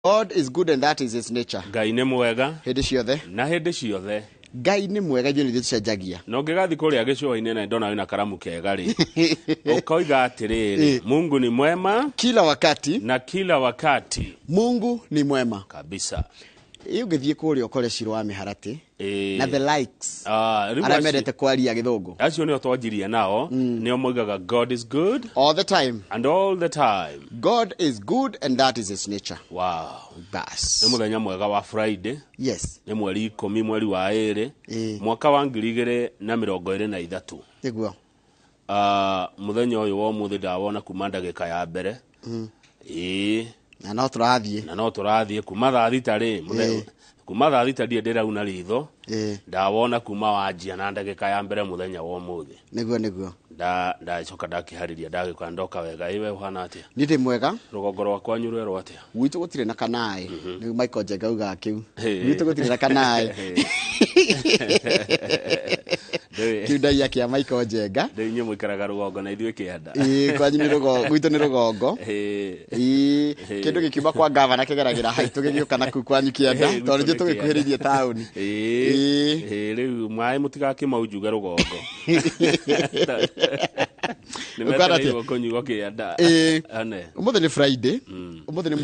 God is good and that is his nature. Ngai nĩ mwega Hĩndĩ ciothe. na hĩndĩ ciothe. Ngai nĩ mwega ithuĩ nĩ tũcenjagia. No ngĩgathi kũrĩa gĩcũa-inĩ na ndona wĩna karamu kega rĩ. Ukoiga atĩrĩrĩ, Mungu ni mwema kila wakati na kila wakati. Mungu ni mwema Kabisa. Iyo ngĩthiĩ kũrĩa ũkore Shiro wa mĩharatĩ na the likes. Arĩa mendete kwaria gĩthũngũ. Acio nĩo twanjirie nao, nĩo moigaga God is good all the time. And all the time. God is good and that is his nature. Wow. Bas. Nĩ mũthenya mwega wa Friday. Yes. Nĩ mweri 10 mweri wa 2 mwaka wa 2023. Nĩguo. Mũthenya ũyũ wa ũmũthĩ ndawona kuma ndagĩka ya mbere. Na no tũrathiĩ kuma thaa thita rĩ kuma thaa thita ndiĩ ndĩrauna ritho ndawona kuma wanjia na ndagĩka ya mbere mũthenya wa ũmũthĩ. Nĩguo ndacoka ndakĩharĩria ndagĩka ndoka wega. Iwe ũhana atĩa? Nĩ ndĩ mwega. Rũgongo rwakwa nyurerwo atĩa? Gwitũ gũtirĩ na kanaĩ. Nĩ Michael Njenga auga kĩu. Gwitũ gũtirĩ na kanaĩ. Kiudaia kia Michael Njenga. Ndĩ inyuĩ mũikaraga rũgongo na ithuĩ kĩanda. Kwanyu nĩ rũgongo, gwitũ nĩ rũgongo. Kĩndũ gĩkiuma kwa gavana kĩgeragĩra haitũ gĩgĩũka na kũu kwanyu kĩanda. Tondũ nĩ tũgĩkuhĩrĩirie taũni. Rĩu maĩ mũtigakĩmaunjuge rũgongo. Nĩmetereirwo kũnyuo kĩanda. Ũmũthĩ nĩ Friday. Ũmũthĩ nĩ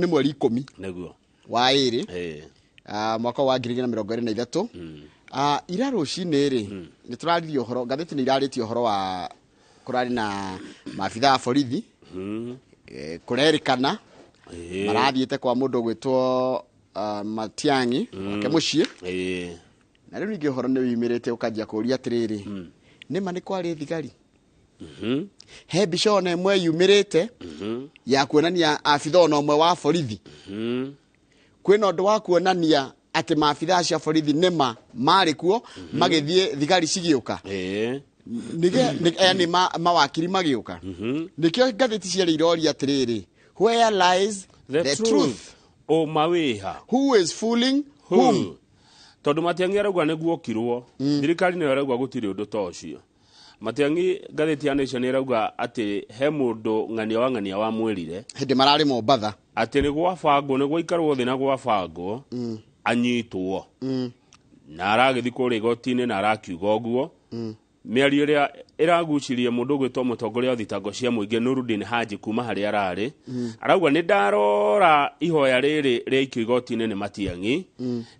mweri 10 nĩguo wa 2 mwaka wa 2023. Ira rũcinĩ rĩ nĩ tũraririe ũhoro, ngathĩti nĩ irarĩtie ũhoro wa kũrarĩ na maabitha a borithi kũrerĩkana marathiĩte kwa mũndũ gwĩtwo Matiang'i wake mũciĩ. Na rĩu ningĩ ũhoro nĩ wimĩrĩte ũkanjia kũũria atĩrĩrĩ, nĩma nĩ kwarĩ thigari? He mbica ona ĩmwe yumĩrĩte ya kuonania abitha ona ũmwe wa borithi. Kwĩna ũndũ wa kuonania atĩ maabitha acio a borithi nĩma marĩ kuo magĩthiĩ thigari cigĩũka. Nĩ mawakiri magĩũka. Nĩkĩo ngathĩti ciarĩ iroria atĩrĩrĩ, where lies the truth? O mawiha. Who is fooling whom? Tondũ Matiang'i arauga nĩguo kirwo. Thirikari nĩyo arauga gũtirĩ ũndũ ta ũcio. Matiang'i ngathĩti ya Nation ĩrauga atĩ he mũndũ ng'ania wa mwĩrire hĩndĩ mararĩ Mombatha atĩ nĩ gwabangwo nĩ gũikarwo thĩ na gwabangwo anyitwo na aragĩthi kũrĩa igoti-inĩ na arakiuga ũguo. Mĩario ĩrĩa ĩragucirie mũndũ gwĩtwo mũtongoria wa thitango cia mũingĩ Nurudin Haji kuma harĩa ararĩ arauga nĩ ndarora ihoya rĩrĩ rĩaikio igoti-inĩ nĩ Matiang'i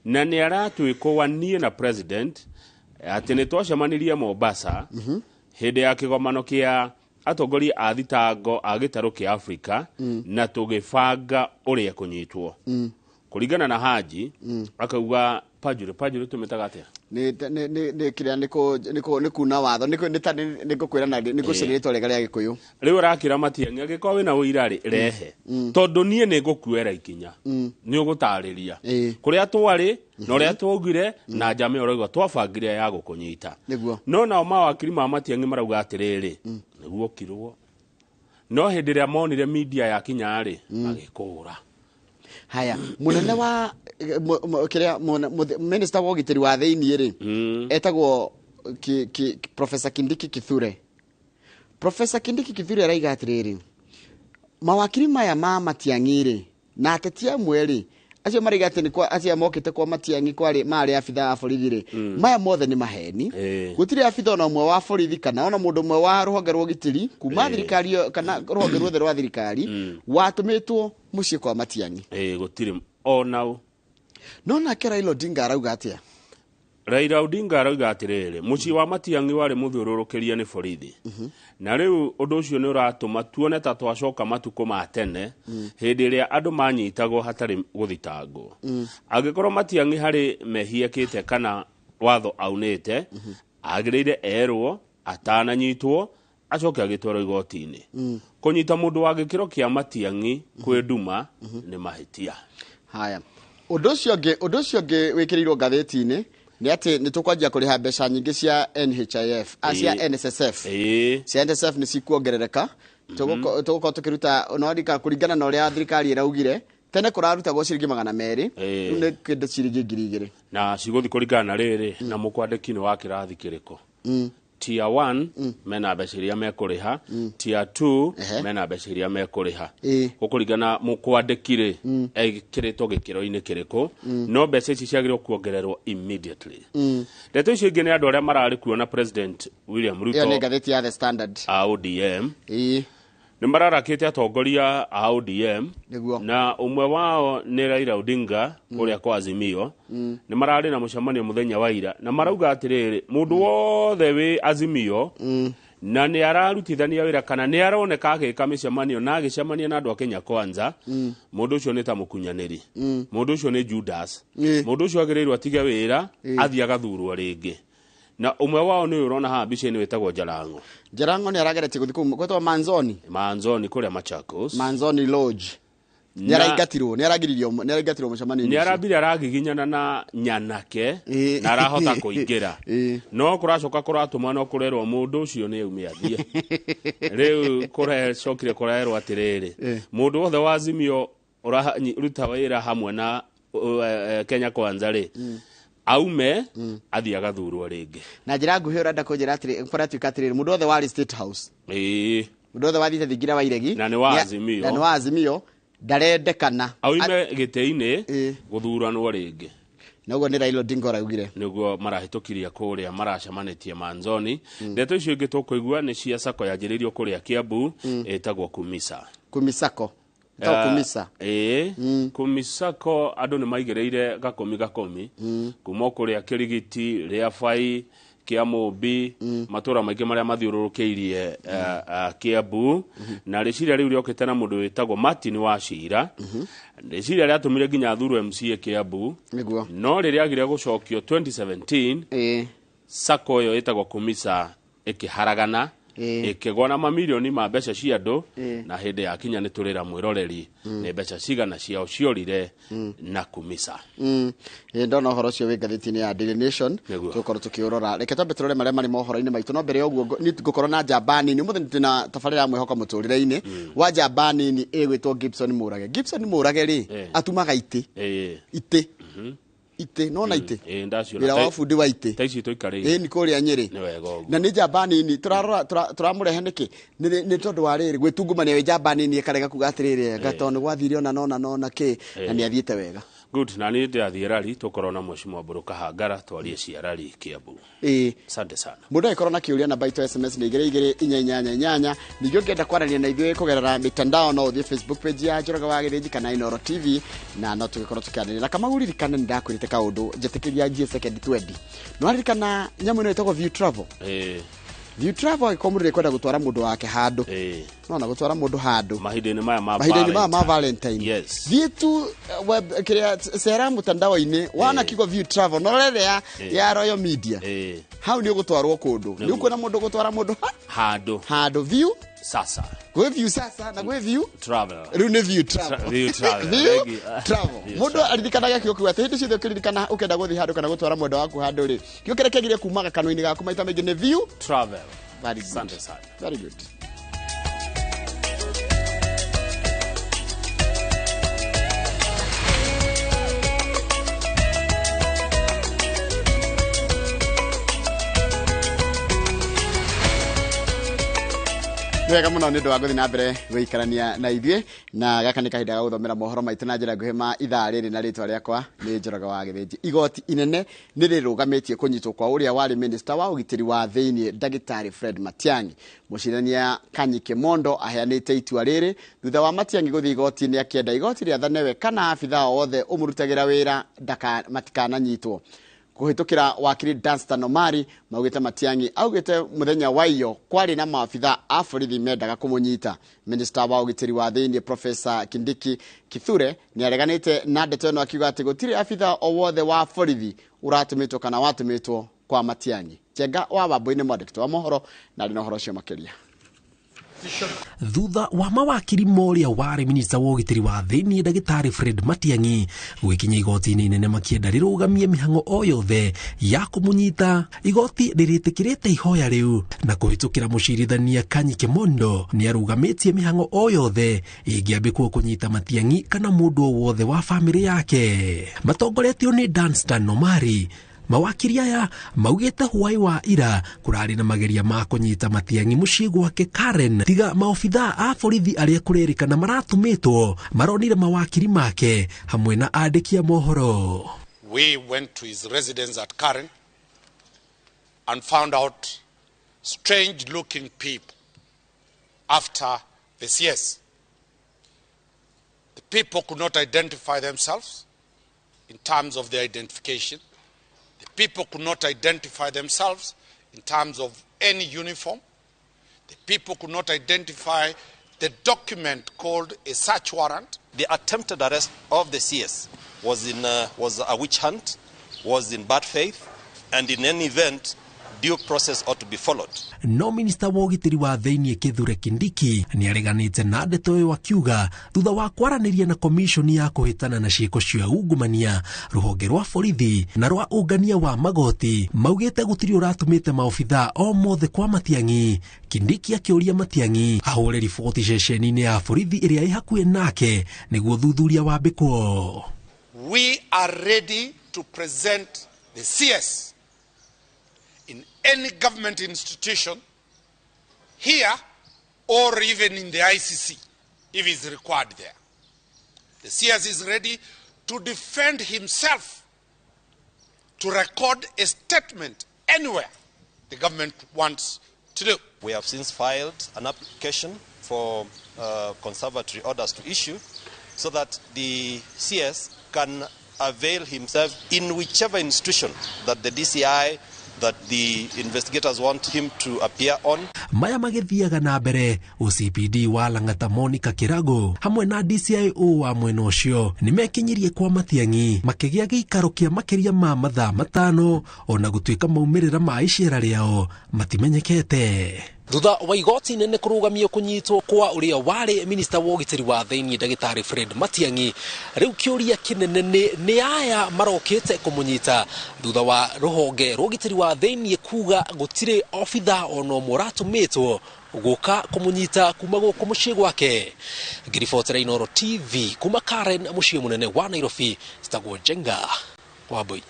na nĩ aratwĩkwo niĩ na president atĩ nĩ twacemanirie Mombasa hĩndĩ ya kĩgomano kĩa atongoria a thitango a gĩtarũ kĩa Afrika na tũgĩbanga ũrĩa kũnyitwo. Kũringana na Haji akauga pajuru tumetaga atĩa? Nĩ kĩrĩa nĩ kuna watho nĩ ngũkwĩra nĩ ngũcerera rĩtwa rĩega rĩa Gĩkũyũ. Rĩu arakĩra Matiang'i agĩkorwo wĩna ũira rĩ rehe tondũ niĩ nĩ ngũkuera ikinya nĩ ũgũtarĩria kũrĩa twarĩ na ũrĩa twaugire na njame ũrauga twabangire ya gũkũnyita. No nao mawakiri ma Matiang'i marauga atĩrĩrĩ nĩguo kirwo no hĩndĩ ĩrĩa monire media ya kinya rĩ magĩkũra. Haya, munene wa minister wa ũgitĩri wa thĩinĩ rĩ etagwo Professor Kindiki Kithure. Professor Kindiki Kithure araiga atĩrĩrĩ, mawakiri maya ma Matiang'i rĩ na ateti amwe rĩ acio maraiga atĩ nĩ acio mokĩte kwa Matiang'i kwarĩ marĩ abitha a borithi rĩ maya mothe nĩ maheni. Gũtirĩ abitha ona ũmwe wa borithi kana ona mũndũ ũmwe wa rũhonge rwa ũgitĩri kuma thirikari kana rũhonge ruothe rwa thirikari watũmĩtwo mũciĩ kwa Matiang'i. Gũtirĩ ona no nake Raila Odinga arauga atĩa? Raila Odinga arauga atĩrĩrĩ mũciĩ wa Matiang'i warĩ mũthiũrũrũkĩrie nĩ borithi na rĩu ũndũ ũcio nĩ ũratũma tuone ta twacoka matukũ ma tene hĩndĩ ĩrĩa andũ manyitagwo hatarĩ gũthitangwo. Angĩkorwo Matiang'i harĩ mehia kĩte kana watho aunĩte agĩrĩire erwo atananyitwo acoke agĩtwarwo igoti-inĩ. Kũnyita mũndũ wa gĩkĩro kĩa Matiang'i kwĩ nduma nĩ mahĩtia. Haya, ũndũ ũcio ũngĩ wĩkĩrĩirwo ngathĩti-inĩ nĩ atĩ nĩ tũkwanjia kũrĩha mbeca nyingĩ cia NHIF cia NSSF. Cia NSSF nĩ cikuongerereka tũgũkorwo tũkĩruta onarika kũringana na ũrĩa thirikari ĩraugire tene kũrarutagwo ciringi 200 rĩu nĩ kĩndũ ciringi 2000 na cigũthi kũringana na rĩrĩ na mũkwandĩki nĩ wa kĩrathi kĩrĩkũ. tier 1 mena mbeca iria mekuriha tier 2 mena mbeca iria mekuriha gukurigana mukwandikire ekiritwo gikiro-ini kiriku no mbeca ici ciagirwo kuongererwo immediately ndeto icio ingi ni andu aria marari kuona President William Ruto ni gatheti ya The Standard ODM ni mararakite atongoria a ODM na umwe wao ni Raila Odinga uria kwa Azimio ni marari na mucemanio muthenya wa ira na marauga atiriri mundu wothe wi Azimio na ni ararutithania wira kana ni aroneka agika micemanio na agicemania na andu a Kenya Kwanza mundu ucio ni ta mukunyaniri mundu ucio ni Judas mundu ucio agirirwo atige wira athia gathurwo ringi na umwe wao ni urona ha bica-ini wetagwo Jarango ni arageretie guthi kwetwa Manzoni kuria Machakos Manzoni Lodge ni aragiririo mucemanio ni arabiri aragiginyana na nyanake na arahota kuingira no kuracoka kuratuma no kurerwo mundu ucio ni umiathie riu kurecokire kurerwo atiriri mundu wothe wa Azimio ruta wira hamwe na Kenya Kwanza ri aume athia gathurwo ringi na njira nguhi urenda kunjira atiri kuratuika atiri mundu wothe wa State House mundu wothe wathite thingira wa iregi na ni wa Azimio ndarendekana aume gite-ini guthuranwo ringi noguo ni Raila Odinga araugire niguo marahitukiria kuria maracemanitie Manzoni ndeto icio ingi tukuigua ni cia sako yanjiririo kuria Kiambu etagwo Kumisako Kumisako andu ni maigereire gakomi kuma kuria Kirigiti Riafai Kiamumbi matura maingi maria mathiururukiirie Kiambu na riciria riu riokite na mundu wetagwo Martin Wachira riciria ria atumire nginya thuru MCA Kiambu no riria agire gucokio 2017 sako yo etagwo Kumisa ikiharagana ikigwa na mamilioni ma mbeca cia andu na hindi ya kinya ni turira mwiroreri ni mbeca cigana ciao ciorire na Kumisa ndona horo cio wi gatheti-ini ya Daily Nation tukorwo tukiurora reke tambe turore maria mari mohoro-ini maitu no mbere ya uguo ni gukorwo na njamba nini umuthi na tabarira mwehoka muturire-ini wa njamba nini igwitwo Gibson Murage ri atumaga ite no na ite ira wa fundi wa ite taici tuikare ni kuria Nyeri na ni njamba nini turamurehe niki ni tondu wa riri gwitungumania wi njamba nini ikarega kuga atiriri gatoni gwathire ona nona ki na ni athiete wega good na ni ndathie rari tukorona Mheshimiwa Buruka Hangara twarie cia rari Kiambu asante sana mundu ikorwo na kiuria namba itu SMS ni 2288 nigio ngenda kwarania na ithuĩ kugerera mitandao no uthie Facebook page ya Njoroge wa Gĩthĩnji kana iNooro TV na no tugikorwo tukiarania na kama uririkane ndakwirite kaundu njetikiria ngie second 20 no aririkana nyamu ino itagwo View Travel ikomurire kwenda gutwara mundu wake handu no na gutwara mundu handu mahindini maya ma Valentine vitu web kiria sera mutandao-ini wana kigo View Travel no rere ya Royal Media hau ni gutwarwo kundu ni uko na mundu gutwara mundu handu view sasa gwe view sasa na gwe View Travel rune View Travel mundu aririkanaga kio kiwa hindi cithe kiririkana ukenda guthi handu kana gutwara mundu waku handu ri kio kirekegire kumaga kanwa-ini gaku maita maingi ni View Travel very good very good wega muno ni ndu wa guthi na mbere gwikarania na ithuĩ na gaka ni kahinda ga guthomera mohoro maitu na njira nguhi ma ithaa rĩrĩ na rĩtwa rĩakwa ni Njoroge wa Gĩthĩnji igoti inene ni rĩrũgamĩtie kunyitwo kwa ũrĩa warĩ minister wa ũgitĩri wa thĩinĩ Ndagĩtarĩ Fred Matiang'i mũcirania Kanyi Kimondo aheanĩte itua rĩrĩ thutha wa Matiang'i guthi igoti-inĩ akĩenda igoti rĩathanewe kana abithaa othe ũmũrutagĩra wĩra matikananyitwo kuhitukira wakiri Danstan Omari maugite Matiang'i augite muthenya wayo kwari na maafitha a borithi mendaga kumunyita minister wa ũgitĩri wa thĩinĩ Professor Kindiki Kithure ni areganite na ndeto ĩno akiuga ati gutiri afitha o wothe wa borithi uratumitwo kana watumitwo kwa Matiang'i Jenga wa Wambo-inĩ mwandĩkĩtwo wa mohoro na rĩ na ũhoro ũcio makĩria thutha wa mawakiri moria wari minista wa ũgitĩri wa thĩinĩ Ndagĩtarĩ Fred Matiang'i gwikinya igoti-inĩ inene makienda rĩrũgamie mihango o yothe ya kũmunyita igoti rĩrĩtĩkĩrĩte ihoya rĩu na kũhĩtũkĩra mũcirithania Kanyi Kimondo ni arũgamĩtie mihango o yothe ĩngĩambĩkwo kũnyita Matiang'i kana mũndũ o wothe wa famĩlĩ yake matongoretio ni Danstan Omari Mawakiri aya maugite huai wa ira kurari na mageria ma kunyita Matiang'i mucii gwake Karen, tiga maofitha a borithi aria kurerikana maratumitwo maronire mawakiri make hamwe na andiki a mohoro. We went to his residence at Karen and found out strange-looking people after the CS. The people could not identify themselves in terms of their identification. The people could not identify themselves in terms of any uniform. The people could not identify the document called a search warrant. The attempted arrest of the CS was a witch hunt, was in bad faith, and in any event, due process ought to be followed. No minister wa ugitiri wa thiini Kithure Kindiki ni areganite na ndeto iyo akiuga thutha wa kwaraniria na commission ya kuhitana na ciiko cia ungumania ruhonge rwa borithi na rwa ungania wa magoti maugite gutiri uratumite maofitha o mothe kwa Matiang'i. Kindiki akiuria Matiang'i ahore riboti ceceni-ini ya borithi iria ihakuhe nake niguo thuthuria wambikwo. We are ready to present the CS in any government institution, here or even in the ICC, if it's required there. The CS is ready to defend himself, to record a statement anywhere the government wants to do. We have since filed an application for conservatory orders to issue so that the CS can avail himself in whichever institution that the DCI, that the investigators want him to appear on. Maya magithiaga na mbere OCPD wa Lang'ata Monica Kirago hamwe na DCIO wa mwena ucio nimekinyirie kwa Matiang'i makigia giikaro kia makiria ma mathaa matano ona gutuika maumirira ma icera riao matimenyekete. Thutha wa igoti nene kurugamio kunyitwo kwa uria wari minister wa ugitiri wa thiini Dagitari Fred Matiang'i, riu kiuria kinene ni aya marokite kumunyita thutha wa ruhonge rwa ugitiri wa thiini kuga gutire ofitha ono muratumitwo guka kumunyita kuma guku mucii gwake. Ngiribotera iNooro TV kuma Karen mucii munene wa Nairobi, Stagwo Jenga Wambui.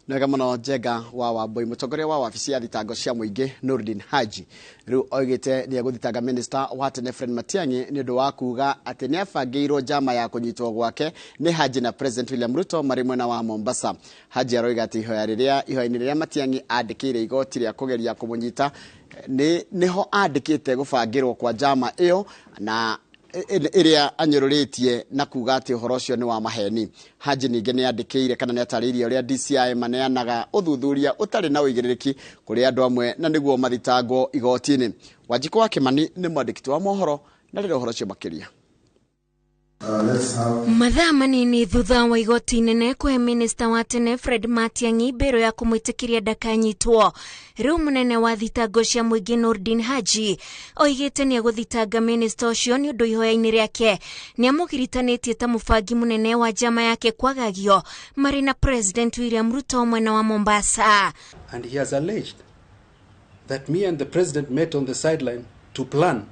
Nega muno Jenga wa Wambui. Mutongoria wa wabici ya thitango cia muingi Nurdin Haji riu oigite ni eguthitanga minister wa tene Fred Matiang'i ni undu wa kuga ati ni abangirwo njama ya kunyitwo gwake ni Haji na President William Ruto mari mwena wa Mombasa. Haji aroiga ati ihoya-ini riria Matiang'i andikire igoti ria kugeria kumunyita niho andikite gubangirwo kwa njama iyo na iria anyururitie na kuga ati uhoro ucio ni wa maheni. Haji ninge ni andikire kana ni ataririe uria DCI maneanaga uthuthuria utari na uigiriki kuri andu amwe na niguo mathitangwo igoti-ini. Wanjiko wa Kimani ni mwandiki wa mohoro na rire uhoro ucio makiria. Mathaa manini thutha wa igoti nene kwe minister wa tene Fred Matiang'i mbero ya kumwitikiria ndakanyitwo, riu munene wa thitango cia muingi Nurdin Haji oigite ni eguthitanga minister ucio ni undu ihoya-ini riake ni amugiritanĩtie ta mubangi munene wa njama yake kwagagio mari na President William Ruto mwena wa Mombasa. And he has alleged that me and the president met on the sideline to plan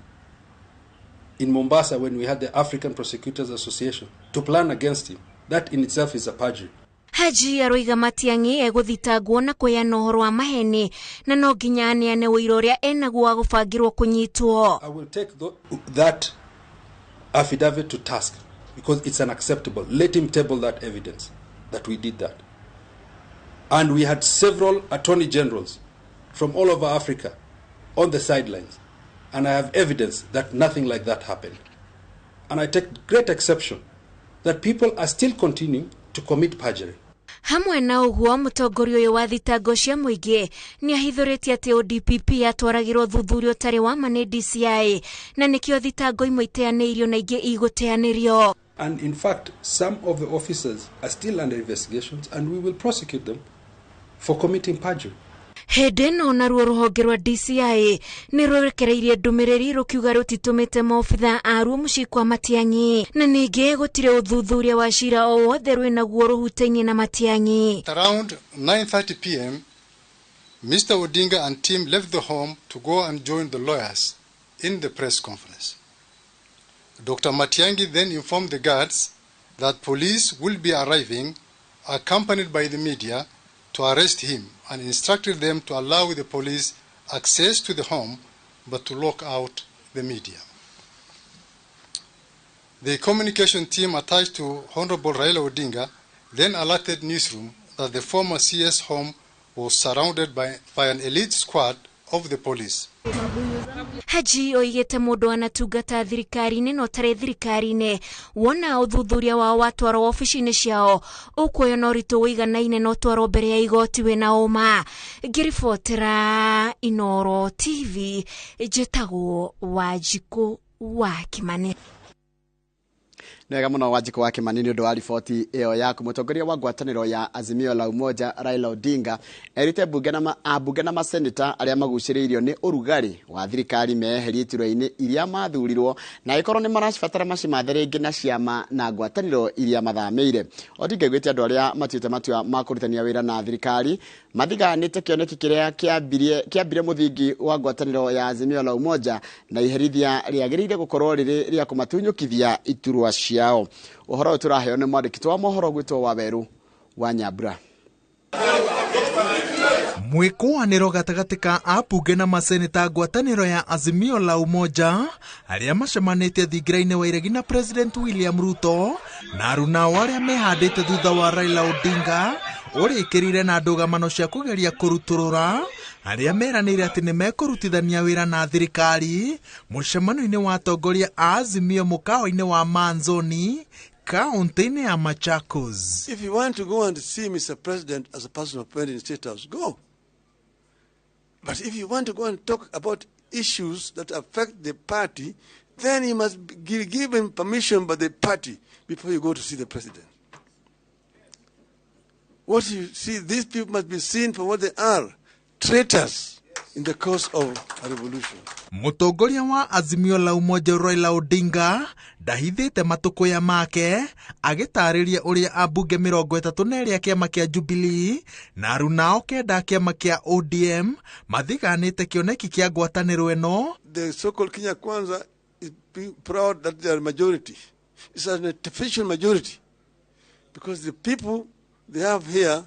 in Mombasa when we had the African Prosecutors Association to plan against him. That in itself is a perjury. Haji aroiga Matiang'i eguthitangwo na kweana uhoro wa maheni na no nginya aneane uira uria enaguo wa gubangirwo kunyitwo. I will take that affidavit to task because it's unacceptable. Let him table that evidence that we did that. And we had several attorney generals from all over Africa on the sidelines. And I have evidence that nothing like that happened. And I take great exception that people are still continuing to commit perjury. Hamwe na uguo mutongoria uyu wa thitango cia muingi ni ahithuritie ati ODPP atwaragirwo thuthuria utari wa mane DCI na nikio thitango imwe iteanĩirio na ingĩ iguteanĩrio. And in fact, some of the officers are still under investigations and we will prosecute them for committing perjury. Hede no naruo ruhonge rwa DCI ni rurekereirie ndumiriri rukiuga rutitumite maofitha aruo mucii kwa Matiang'i na ningi gutire uthuthuria wa cira o wothe rwinaguo ruhutainie na Matiang'i. Around 9:30 p.m. Mr. Odinga and team left the home to go and join the lawyers in the press conference. Dr. Matiang'i then informed the guards that police will be arriving accompanied by the media, to arrest him and instructed them to allow the police access to the home but to lock out the media. The communication team attached to Honorable Raila Odinga then alerted newsroom that the former CS home was surrounded by an elite squad of the police. Haji oigete mundu anatungata thirikari-ini no tare thirikari-ini wona uthuthuria wa watwaro ofici-ini ciao ukuoyo no ritu uiganaine no twaro mbere ya igoti wina uma. Ngiribotera iNooro TV njitagwo Wanjiku wa Kimani. Nega muno Wanjiku wa Kimani ni undu wa riboti iyo yaku. Mutongoria wa ngwataniro ya Azimio la Umoja Raila Odinga erite bunge na maseneta aria maguciriirio ni urugari wa thirikari meherie iturwa-ini iria mathurirwo na ikorwo ni maracibatara macimathere na ciama na ngwataniro iria mathameire. Odinga gwite andu aria matuite matua ma kurutania wira na thirikari mathiganite kioneki kiria kiambire muthingi wa ngwataniro ya Azimio la Umoja na iherithia riagirire gukorwo riri ria kumatunyukithia iturwa ciao. Uhoro turaheo ni mwandiki wa mohoro gwitwo Waweru wa Nyambura. Mwikuaniro gatagati ka abunge na maseneta ngwataniro ya Azimio la Umoja aria macemanite thingira-ini wa iregi na President William Ruto na aruna aria mehandite thutha wa Raila Odinga urikirire na ndugamano cia kugeria kuruturura aria meranire ati ni mekurutithania wira na thirikari mucemano-ini wa atongoria a Azimio mukao-ini wa Manzoni kaunti-ini ya Machakos. If you want to go and see Mr. President as a person appointed in State House, go. But if you want to go and talk about issues that affect the party, then you must be given permission by the party before you go to see the president. What you see, these people must be seen for what they are, traitors in the cause of a revolution. Mutongoria wa Azimio la Umoja Raila Odinga ndahithite matukuya make agitariria uria abunge 32 kiama kia Jubilee na arunao kenda kiama kia ODM mathiganite kioneki kia ngwataniro eno. The so-called Kenya Kwanza is being proud that they are majority. It's an artificial majority because the people they have here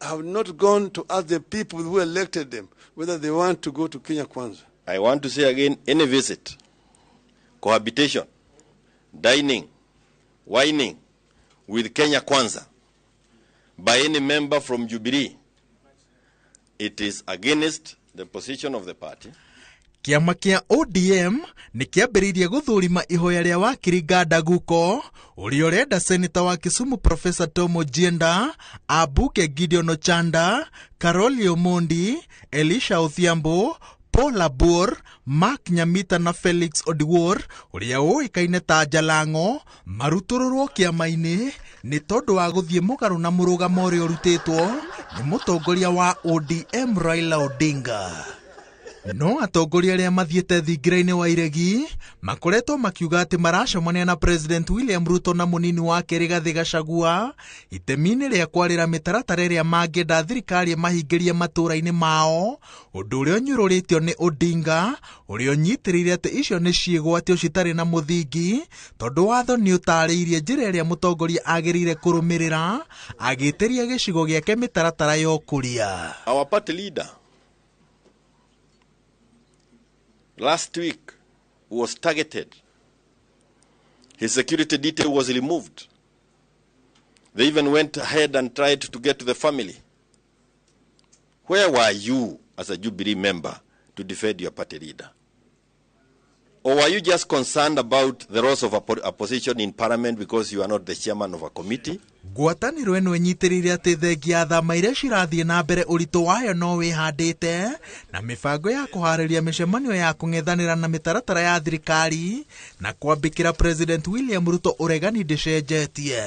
have not gone to ask the people who elected them whether they want to go to Kenya Kwanza. I want to say again, any visit, cohabitation, dining, wining with Kenya Kwanza by any member from Jubilee, it is against the position of the party. Kiama kia ODM ni kiambiririe guthurima ihoya ria wakiri Gadaguko uria urenda seneta wa Kisumu Professor Tom Ojienda, abunge Gideon Ochanda, Karoli Omondi, Elisha Odhiambo, Paul Abur, Mark Nyamita na Felix Odiwuor uria uikaine ta Jalango marutururwo kiama-ini ni tondu wa guthie mugaru na murugamo uria urutitwo ni mutongoria wa ODM Raila Odinga. No atongoria aria mathiete thingira-ini wa iregi makoretwo makiuga ati maracemania na President William Ruto na munini wake Rigathi Gachagua itemi-ini ria kwarira mitaratara iria mangienda thirikari mahingirie matura-ini mao, undu uria unyururitio ni Odinga uria unyitirire ati icio ni ciigwatio citari na muthingi tondu watho ni utariirie njira iria mutongoria agirire kurumirira agitiria gicigo giake mitaratara ya ukuria. Our party leader last week was targeted. His security detail was removed. They even went ahead and tried to get to the family. Where were you as a Jubilee member to defend your party leader? Or were you just concerned about the roles of opposition in parliament because you are not the chairman of a committee? Ngwataniro eno inyitirire ati thengia thama iria cirathie na mbere urito wayo no wihandite na mibango ya kuhariria micemanio ya kung'ethanira na mitaratara ya thirikari na kwambikira President William Ruto uregani ndicenjetie.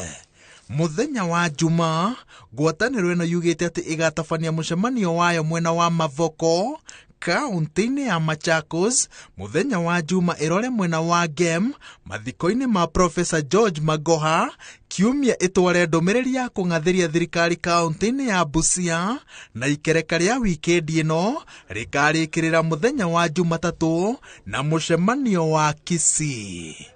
Muthenya wa Juma, ngwataniro eno yugite ati igatabania mucemanio wayo mwena wa Mavoko kaunti-ini ya Machakos muthenya wa Juma irore mwena wa Gem mathiko-ini ma Professor George Magoha kiumia itware ndumiriri ya kung'athiria thirikari kaunti-ini ya Busia na ikereka ria wikendi ino rikarikirira muthenya wa Jumatatu na mucemanio wa Kisii.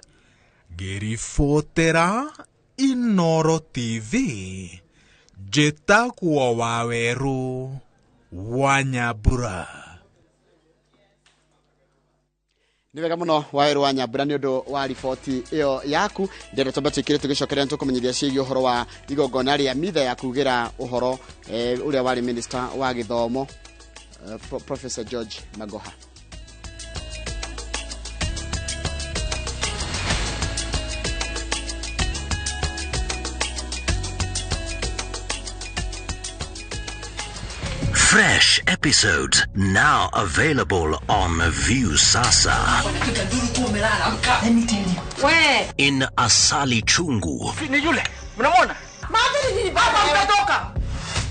Ngiribotera iNooro TV Njĩtagwo Wawerũ wa Nyambura. Nĩ wega mũno Wawerũ wa Nyambura nĩ ũndũ wa riboti ĩyo yaku. Ndĩrenda twambe twĩkĩre tũgĩcokeria nĩtũkũmenyithia ciĩgiĩ ũhoro wa igongona rĩa mitha ya kugĩra ũhoro ũrĩa warĩ minister wa gĩthomo Professor George Magoha. Fresh episodes now available on View Sasa. Let me tell you. Where? In Asali Chungu.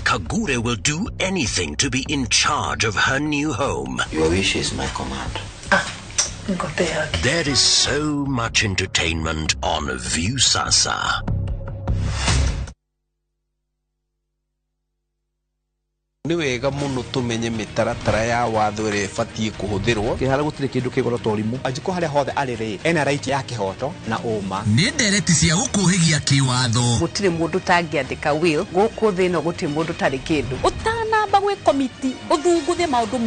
Kagure will do anything to be in charge of her new home. Your wish is my command. There is so much entertainment on View Sasa. Nĩ wega mũno tũmenye mĩtaratara ya watho ĩrĩa ĩbatiĩ kũhũthĩrwo. Kĩhara gũtirĩ kĩndũ kĩgoro torimũ. Angĩko harĩa hothe arĩ ena right ya kĩhoto na ũma. Nĩ ndereti cia gũkũhĩgia kĩwatho. Gũtirĩ mũndũ tangĩandĩka will gũkũ thĩ ĩno gũtirĩ mũndũ tarĩ kĩndũ. Ũtanamba gwĩ komiti ũthunguthe maũndũ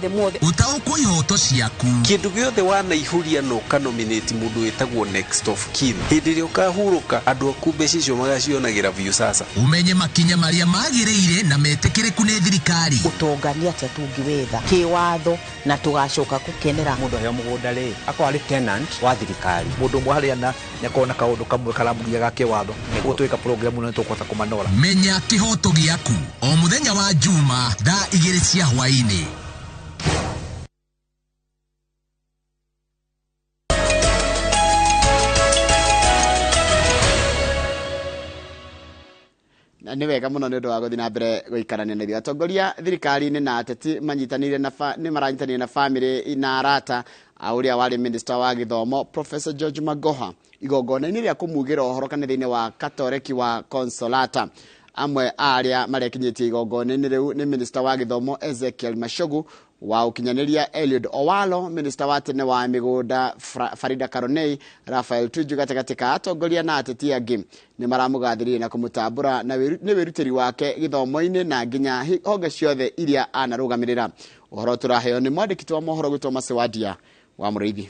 mothe. Ũtaũkwo ihoto ciaku. Kĩndũ gĩothe wanaihũria no kanominate mũndũ wĩtagwo next of kin. Hĩndĩ ĩrĩa ũkahurũka andũ aku mbeca icio magacionagĩra View Sasa. Umenye makinya marĩa magĩrĩire na metĩkĩrĩku nĩ thirikari. Ũtongania atĩa tũngĩwetha kĩwatho na tũgacoka gũkenera mũndũ arĩa mũgũnda rĩ akorwo arĩ tenant wa thirikari. Mũndũ ũmwe harĩa na nyakona kaũndũ kamwe karamugia ga kĩwatho nĩguo twĩka program ĩno nĩtũkũhota kũmanora. Menya kĩhoto gĩaku o mũthenya wa Juma thaa 2 cia hwaĩ-inĩ. Nĩ wega mũno nĩ ũndũ wa gũthiĩ na mbere gũikarania na ithuĩ. Atongoria thirikari-inĩ na ateti manyitanĩire nĩ maranyitanĩire na famĩlĩ na arata ũrĩa warĩ minister wa gĩthomo Professor George Magoha igongona-inĩ rĩa kũmugĩra ũhoro kanitha-inĩ wa Katoleki wa Consolata. Amwe arĩa marekinyĩtie igongona-inĩ rĩu nĩ minister wa gĩthomo Ezekiel Mashogu, wa ukinyanĩria Eliud Owalo, minister wa tene wa mĩgũnda Farida Karonei, Rafael Tuju, gatagatĩ ka atongoria na ateti angĩ nĩ maramũgathĩrĩria na kũmũtambũra na nĩ wĩrutĩri wake gĩthomo-inĩ na nginya honge ciothe iria anarũgamĩrĩra. Ũhoro tũraheo nĩ mwandĩki wa mohoro gwĩtwo Macewadia wa Mũrĩithi.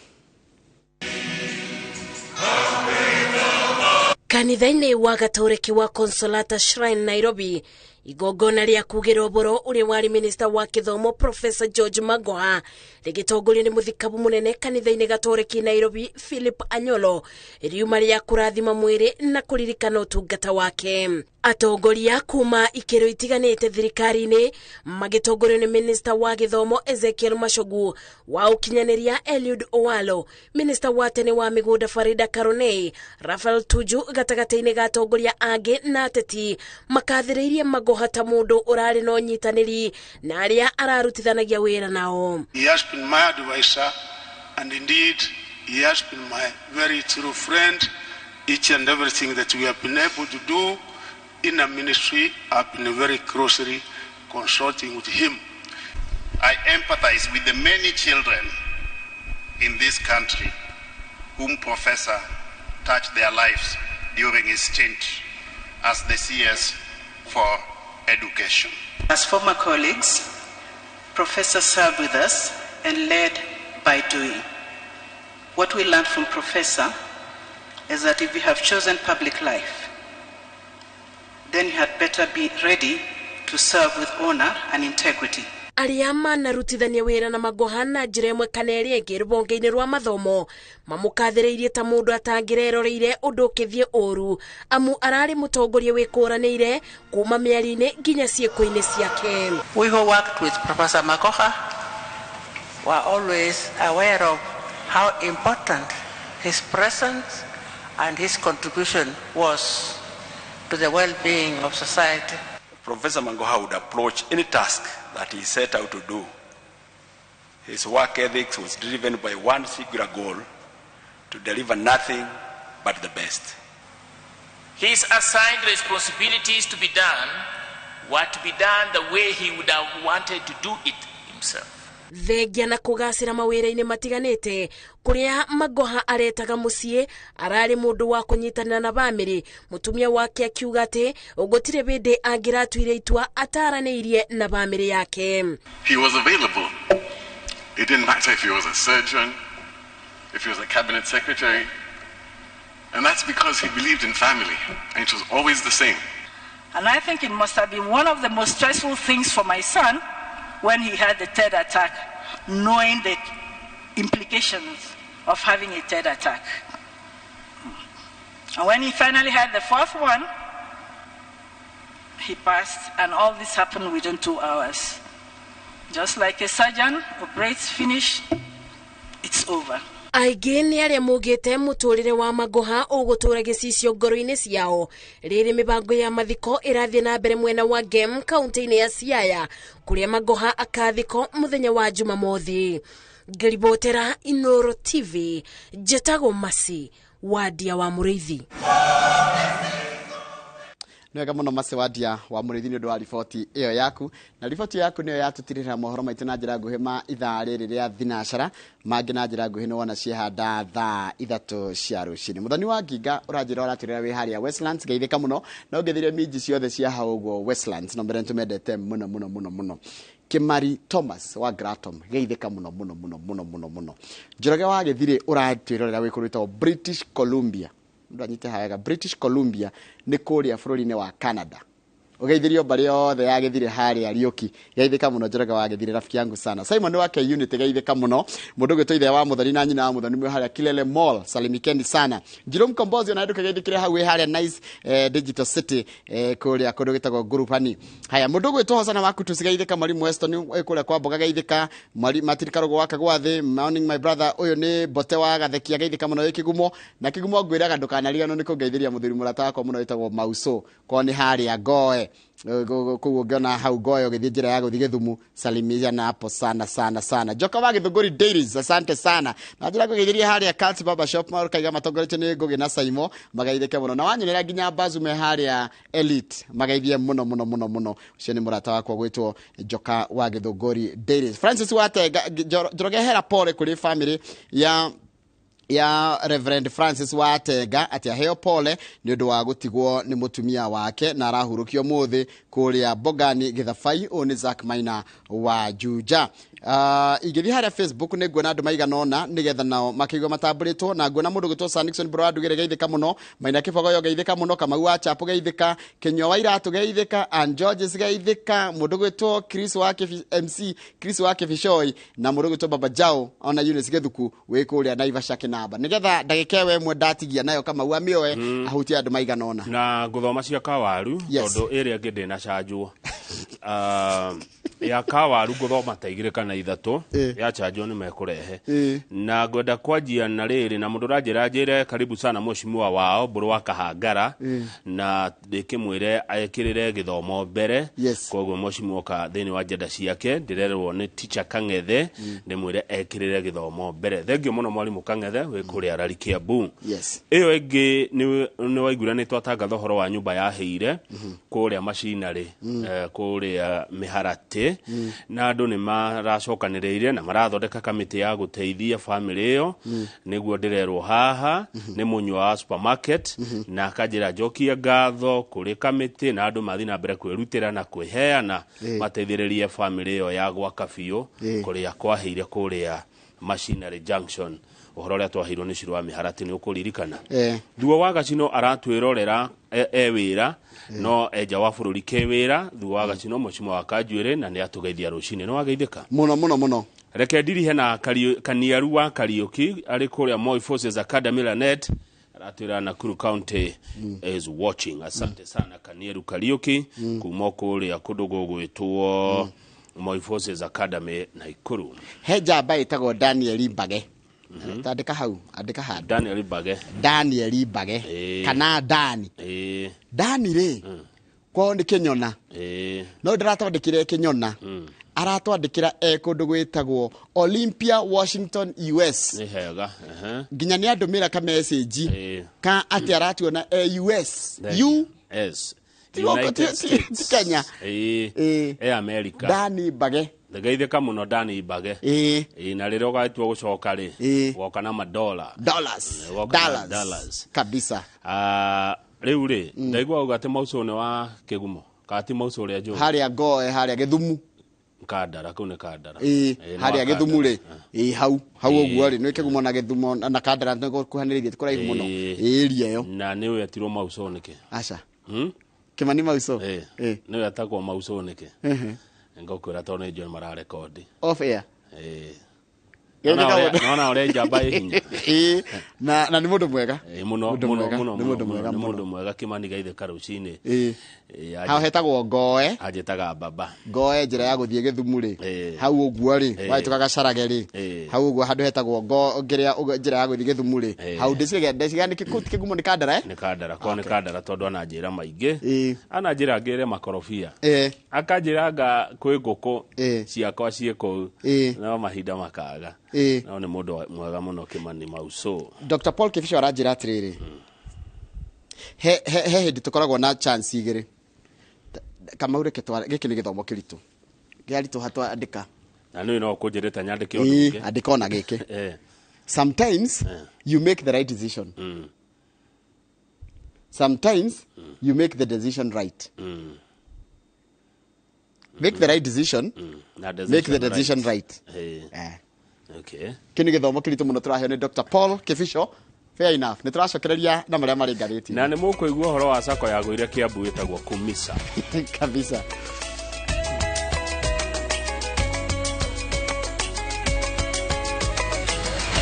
Kanitha-inĩ wa Gatoreki wa Consolata Shrine Nairobi, igongona rĩa kugĩra ũboro ũrĩa warĩ minister wa gĩthomo Professor George Magoha rĩgĩtongorio nĩ mũthikabu mũnene kanitha-inĩ Gatoreki Nairobi Philip Anyolo, riuma rĩa kũrathima mwĩrĩ na kũririkana ũtungata wake. Atongoria kuma ikĩro itiganĩte thirikari-inĩ magĩtongorio nĩ minister wa gĩthomo Ezekiel Mashogu, wa ũkinyanĩria Eliud Owalo, minister wa tene wa mĩgũnda Farida Karonei, Rafael Tuju, gatagatĩ-inĩ ga atongoria angĩ na ateti makathĩrĩirie Magoha ta mũndũ ũrarĩ na ũnyitanĩri na arĩa ararutithanagia wĩra nao. He has been my advisor and indeed he has been my very true friend. Each and everything that we have been able to do in a ministry, I've been very closely consulting with him. I empathize with the many children in this country whom Professor touched their lives during his stint as the CS for education. As former colleagues, Professor served with us and led by doing. What we learned from Professor is that if you have chosen public life, then you had better be ready to serve with honor and integrity. Arĩa manarutithania wĩra na Magoha na njĩra ĩmwe kana ĩrĩa ĩngĩ rũhonge-inĩ rwa mathomo mamukathĩrĩirie ta mũndũ atangĩreroreire ũndũ ũkĩthiĩ ũru, amu ararĩ mũtongoria wĩkũranĩire kuma mĩario-inĩ nginya ciĩko-inĩ ciake. We who worked with Professor Magoha were always aware of how important his presence and his contribution was to the well-being of society. Professor Magoha would approach any task that he set out to do. His work ethics was driven by one singular goal: to deliver nothing but the best. His assigned responsibilities to be done were to be done the way he would have wanted to do it himself. thengia na kugacira mawira-ini matiganite kuria Magoha aretaga mucie arari mundu wa kunyitanira na bamiri. Mutumia wake akiuga ati gutire bindi angiratuire itua ataraneirie na bamiri yake. He was available. It didn't matter if he was a surgeon, if he was a cabinet secretary, and that's because he believed in family, and it was always the same. And I think it must have been one of the most stressful things for my son when he had the third attack, knowing the implications of having a third attack. And when he finally had the fourth one, he passed, and all this happened within 2 hours. Just like a surgeon operates, finish, it's over. Aingĩ nĩ arĩa mugĩte mũtũrĩre wa Magoha ũgũtũra gĩcicio ngoro-inĩ ciao. Rĩrĩ mĩbango ya mathiko ĩrathiĩ na mbere mwena wa Gem kaunti-inĩ ya Siaya kũrĩa Magoha akathiko mũthenya wa Jumamothi. Ngĩribotera iNooro TV, Njĩtagwo Masi Wadia wa Mũrĩithi. Nwega muno Masi Wadia wa Mũrĩithi nĩ ũndũ wa riboti ĩyo yaku. Na riboti yaku nĩyo yatũtirĩra mohoro maitũ na njĩra nguhĩ ma ithaa rĩrĩ rĩa thinacara, mangĩ na njĩra nguhĩ nĩ wona ciehanda thaa 3 cia rũcinĩ. Mũthoni wa Nginga ũranjĩra ũratũrĩra wĩ harĩa Westlands, geithĩka mũno na ũngĩthire miji ciothe cia hau ũguo Westlands, no mbere nĩtũmendete mũno. Kimari Thomas wa Gratom, geithĩka mũno. Njoroge wa Gĩthirĩ ũratwĩrorera wĩkũrĩtwo British Columbia. Ndanyite haega British Columbia nĩ kũrĩa bũrũri-inĩ wa Canada. Ugeithirio bari yothe ya Gĩthirĩ harĩa Riũki. Geithĩka mũno Njoroge wa Gĩthirĩ, rafiki yangu sana. Simon wa K-Unit geithĩka mũno. Mũndũ gwĩtwo ithe wa Mũthoni na nyina wa Mũthoni mwe harĩa Kilele Mall, salimikeni sana. Jerome Kombozi na nduka geithĩkire hau harĩa Nice Digital City kũrĩa kũndũ gĩtagwo Ngurupani. Haya mũndũ gwĩtwo Hosana wa Kutu geithĩka Mwalimu Weston kũrĩa kwa Mboga geithĩka Matirika Rogo waka gwa thĩ. Morning my brother, ũyũ nĩ Bote wa Gathekia geithĩka mũno wĩ Kĩgumo, na Kĩgumo ngwĩraga ndũkanariganwo nĩ kũngeithĩria mũthuri mũrata wakwa mũno wĩtagwo Mauso kwa nĩ harĩa Goe. Kugo ngona hau Goe ũgĩthiĩ njĩra ya gũthiĩ Gĩthumu, salimia na hapo sana. Joka wa Gĩthũngũri Dairies, asante sana. Na njĩra kũgeithĩria harĩa Cats Barber Shop marũkaiga matongoretio nĩ Ngũgĩ na Saimo, magaithĩke mũno. Na wanyonera nginya Bazume harĩa Elite, magaithie mũno. Ũcio nĩ mũrata wakwa gwĩtwo Joka wa Gĩthũngũri Dairies. Francis Watenga, Njoroge hera pole kũrĩ family ya Reverend Francis Watenga ati aheo pole nĩ ũndũ wa gũtigwo nĩ mũtumia wake na arahurũkio mũthĩ kũrĩa Bogani Gĩthabai. Ũyũ nĩ Zack Maina wa Juja. Ingĩthiĩ harĩa Facebook nĩ nguona andũ maiganona nĩgetha nao makĩigua matambũrĩtwo, na nguona mũndũ gwĩtwo Sanixon Bro Ndugĩre geithĩka mũno, Maina Kĩbogoyo geithĩka mũno, Kamau wa Chapo geithĩka, Kenyo wa Iratũ geithĩka, and Georges geithĩka, mũndũ gwĩtwo Chris wa MC Chris wa Kĩbicoi, na mũndũ gwĩtwo Baba Jao ona Eunice Gĩthuku wĩ kũrĩa Naivasha Kĩnamba. Nĩgetha ndagĩka ĩyo ĩmwe ndatigia nayo Kamau amĩoe ahutie andũ maiganona na gũthoma cia Kawaru tondũ ĩrĩa ngĩ ndĩna canjwo ya Kawaru gũthoma ta 2 kana 3 ya chanjo nĩ mekũrehe na ngwenda kwanjia na rĩrĩ na mũndũ ranjĩra karibu sana mheshimiwa wao Mbũrũ wa Kahangara na ndĩkĩmwĩre ekĩrĩre gĩthomo mbere. Koguo mheshimiwa ka thĩinĩ wa njenda ciake ndĩrerwo nĩ teacher Kang'ethe ndĩmwĩre ekĩrĩre gĩthomo mbere. Thengio mũno mwarimũ Kang'ethe wĩ kũrĩa Rari Kiambu. Ĩyo ĩngĩ nĩ waiguranĩtwo atangatho ũhoro wa nyũmba yahĩire kũrĩa macinarĩ kũrĩa Mĩharatĩ na andũ nĩ maracokanĩrĩire na marathondeka kamĩtĩ ya gũteithia family ĩyo. Nĩguo ndĩrerwo haha nĩ mũnywa wa supermarket na akanjĩra njokia ngatho kũrĩ kamĩtĩ na andũ mathiĩ na mbere kwĩrutĩra na kwĩheana mateithĩrĩrie family ĩyo ya gwaka biũ kũrĩa kwahĩire kũrĩa Machinery Junction. Ũhoro ũrĩa twahĩirwo nĩ Ciro wa Mĩharatĩ nĩ ũkũririkana. Thuo wa Gacino aratwĩrorera wĩra no enja wa bũrũri kĩwĩra. Thuo wa Gacino mheshimiwa wa Kanjuĩrĩ na nĩ atũgeithia rũcinĩ. Nĩ wageithĩka mũno. Reke ndirihe na Kaniaru wa Kariũki arĩ kũrĩa Moi Forces Academy Lanet aratwĩra Nakuru County is watching. Asante sana Kaniaru Kariũki kuma kũrĩa kũndũ gũgwĩtwo Moi Forces Academy Naikuru. He njamba ĩtagwo Daniel Mbage. Andĩka hau, andĩka ha Daniel Mbage kana Dani. Dani rĩ kwao nĩ Kĩnyona. No ndiratwandĩkire Kĩnyona, aratwandĩkĩra kũndũ gwĩtagwo Olympia, Washington, US. Nĩ hega. Nginya nĩ andũmĩra ka message ka atĩ aratuona US. US. United States. Kenya. America. Dani Mbage. Ndegeithe kamuno Dani Bage. Na rero gaitwa gucoka ri. Woka na madola. Dollars. Kabisa. Riu ri ndaigwa ugate mausone wa Kigumo. Kati mausore ajo. Haria Ngoe, haria Githumu. Kandara kune Kandara. Haria Githumu ri. Hau oguo ri no Kigumo na Githumo na Kandara no kuhaniririe kuraihu muno. Area yo. Na niwe atirwo mausone ke. Acha. Kimani mauso. Niwe atakwo mausone ke. Ngokwira to ne John mara record. Off air. Naona ore njamba hinya. Na ni mundu mwega. Mundu mwega Kimani gaithe karucini. Hau hetagwo Ngoe. Ajetaga baba. Ngoe njira ya guthie Githumu ri. Hau oguo ri. Waitukaga Carage ri. Hau oguo handu hetagwo Ngoe njira ya guthie Githumu ri. Hau ndiciga ni Kigumo ni Kandara Ni Kandara ko ni Kandara tondu ananjira maingi. Ananjira ngire makorofia. Akanjiranga kwi nguku ciakwa cieko. Na mahinda makaga. No ni mundu mwega muno Kimani mauso. Dr. Paul Kifisho aranjira atiriri. He hindi tukoragwo na chance igiri. Kamaure ketwara giki ni githomo kiritu. Giaritu hatwa andika. Na no kunjirita nyandike undu ngi. Andika ona giki. Sometimes you make the right decision. Sometimes you make the decision right. Make the right decision. Make the decision right. Okay. Kini githomo kiritu muno turaheo ni Dr. Paul Kifisho. Fair enough. Nituracokereria na maria mari ngariti. Na ni mukuigua horo wa sako ya guire Kiambu itagwo Kumisa. Kabisa.